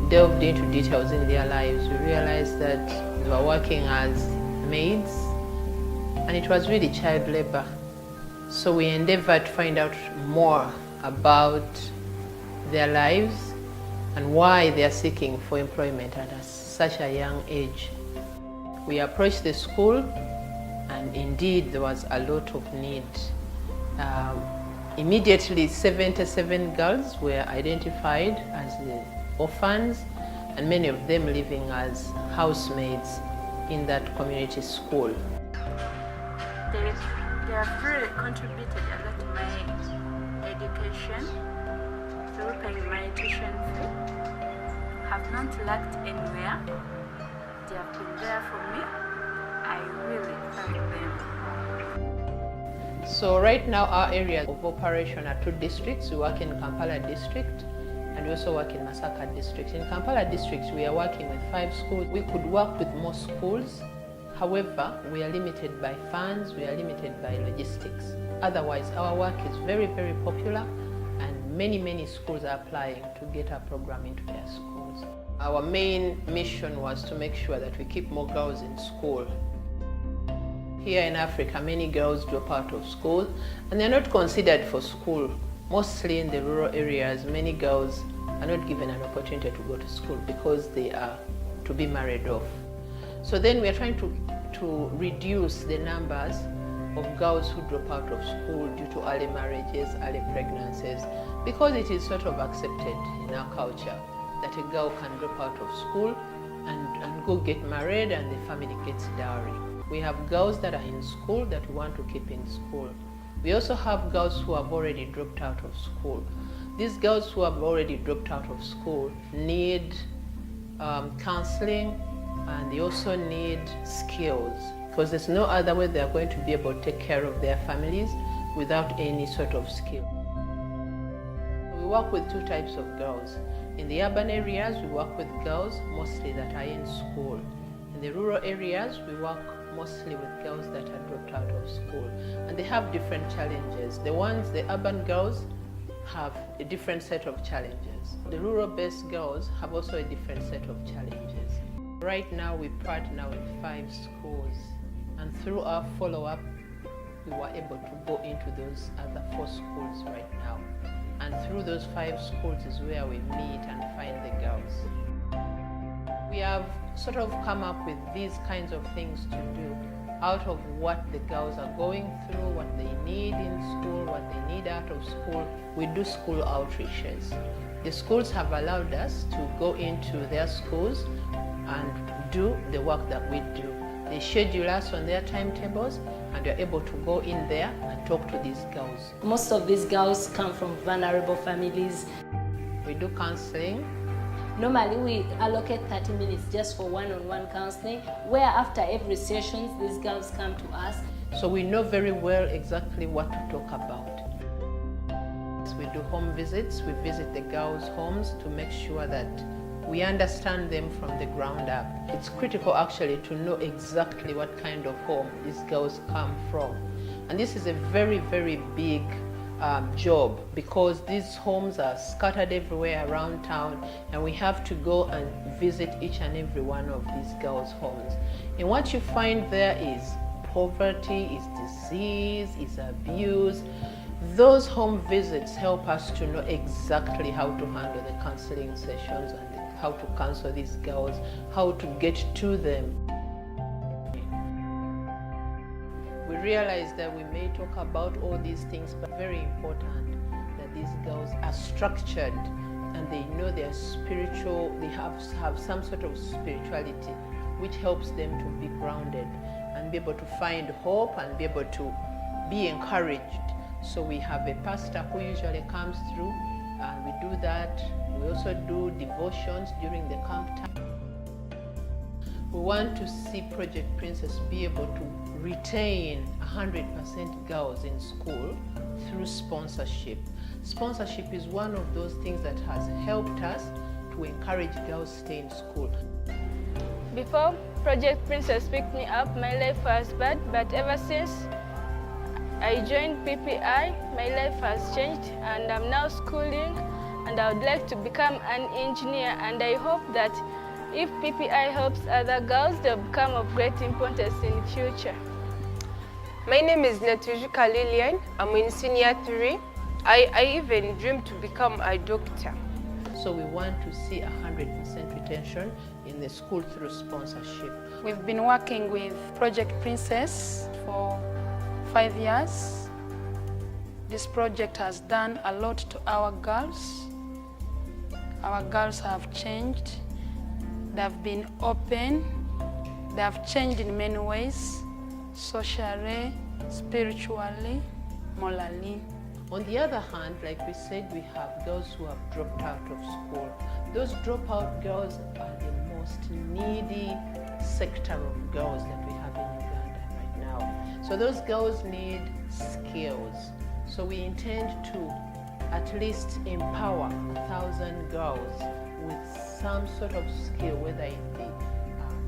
delved into details in their lives, we realized that they were working as maids, and it was really child labor. So we endeavored to find out more about their lives and why they are seeking for employment at such a young age. We approached the school, and indeed there was a lot of need. Immediately 77 girls were identified as orphans, and many of them living as housemaids in that community school. They have really contributed a lot to my education through paying my tuition fee. Have not lacked anywhere. They have been there for me. I really thank them. So right now our areas of operation are 2 districts. We work in Kampala district and we also work in Masaka district. In Kampala district we are working with 5 schools. We could work with more schools. However, we are limited by funds, we are limited by logistics. Otherwise, our work is very, very popular, and many schools are applying to get our program into their schools. Our main mission was to make sure that we keep more girls in school. Here in Africa, many girls drop out of school, and they're not considered for school. Mostly in the rural areas, many girls are not given an opportunity to go to school because they are to be married off. So then we are trying to reduce the numbers of girls who drop out of school due to early marriages, early pregnancies, because it is sort of accepted in our culture that a girl can drop out of school and go get married and the family gets dowry. We have girls that are in school that we want to keep in school. We also have girls who have already dropped out of school. These girls who have already dropped out of school need counseling, and they also need skills, because there's no other way they're going to be able to take care of their families without any sort of skill. We work with 2 types of girls. In the urban areas, we work with girls mostly that are in school. In the rural areas, we work mostly with girls that are dropped out of school, and they have different challenges. The urban girls have a different set of challenges. The rural-based girls have also a different set of challenges. Right now we partner with 5 schools, and through our follow-up we were able to go into those other 4 schools right now. And through those 5 schools is where we meet and find the girls. We have sort of come up with these kinds of things to do out of what the girls are going through, what they need in school, what they need out of school. We do school outreaches. The schools have allowed us to go into their schools and do the work that we do. They schedule us on their timetables, and we're able to go in there and talk to these girls. Most of these girls come from vulnerable families. We do counseling. Normally we allocate 30 minutes just for one-on-one counseling, where after every session these girls come to us. So we know very well exactly what to talk about. We do home visits. We visit the girls' homes to make sure that we understand them from the ground up. It's critical actually to know exactly what kind of home these girls come from. And this is a very, very big job, because these homes are scattered everywhere around town, and we have to go and visit each and every one of these girls' homes. And what you find there is poverty, is disease, is abuse. Those home visits help us to know exactly how to handle the counseling sessions and how to counsel these girls, how to get to them. We realize that we may talk about all these things, but very important that these girls are structured and they know they're spiritual, they have some sort of spirituality which helps them to be grounded and be able to find hope and be able to be encouraged. So we have a pastor who usually comes through, and we do that. We also do devotions during the camp time. We want to see Project Princess be able to retain 100% girls in school through sponsorship. Sponsorship is one of those things that has helped us to encourage girls to stay in school. Before Project Princess picked me up, my life was bad, but ever since I joined PPI, my life has changed, and I'm now schooling. and I would like to become an engineer, and I hope that if PPI helps other girls, they'll become of great importance in the future. My name is Natujuka Lillian. I'm in senior 3. I even dream to become a doctor. So we want to see 100% retention in the school through sponsorship. We've been working with Project Princess for 5 years. This project has done a lot to our girls. Our girls have changed. They've been open. They have changed in many ways, socially, spiritually, morally. On the other hand, like we said, we have girls who have dropped out of school. Those dropout girls are the most needy sector of girls that we have in Uganda right now. So those girls need skills. So we intend to at least empower 1,000 girls with some sort of skill, whether it be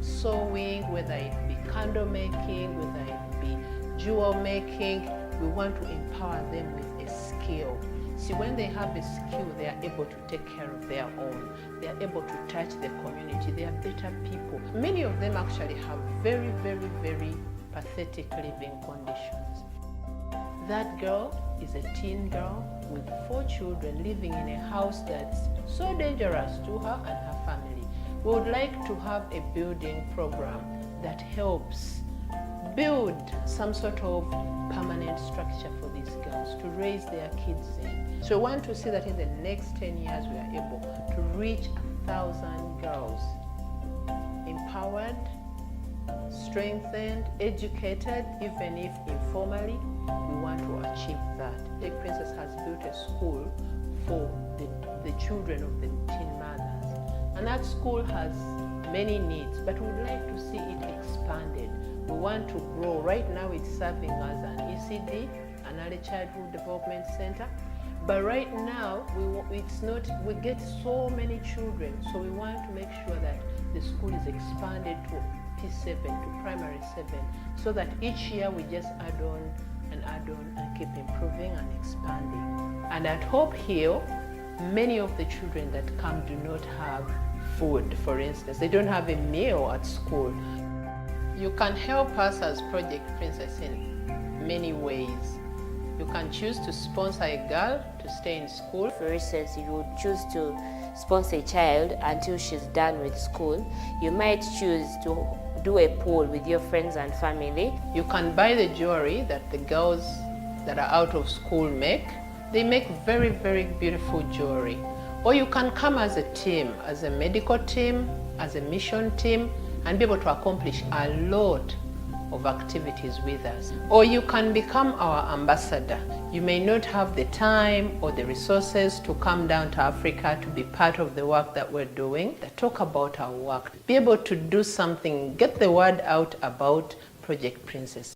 sewing, whether it be candle making, whether it be jewel making. We want to empower them with a skill. See, when they have a skill, they are able to take care of their own. They are able to touch the community. They are better people. Many of them actually have very, very, very pathetic living conditions. That girl is a teen girl with 4 children living in a house that's so dangerous to her and her family. We would like to have a building program that helps build some sort of permanent structure for these girls to raise their kids in. So we want to see that in the next 10 years we are able to reach 1,000 girls empowered, strengthened, educated, even if informally. We want to achieve that. The Princess has built a school for the children of the teen mothers, and that school has many needs, but we would like to see it expanded. We want to grow. Right now it's serving as an ECD, an early childhood development center, but right now we get so many children, so we want to make sure that the school is expanded to P7, to primary 7, so that each year we just add on and keep improving and expanding. And at Hope Hill, many of the children that come do not have food, for instance. They don't have a meal at school. You can help us as Project Princess in many ways. You can choose to sponsor a girl to stay in school. For instance, if you would choose to sponsor a child until she's done with school, you might choose to do a poll with your friends and family. You can buy the jewelry that the girls that are out of school make. They make very, very beautiful jewelry. Or you can come as a team, as a medical team, as a mission team, and be able to accomplish a lot of activities with us. Or you can become our ambassador. You may not have the time or the resources to come down to Africa to be part of the work that we're doing. Talk about our work. Be able to do something, get the word out about Project Princess.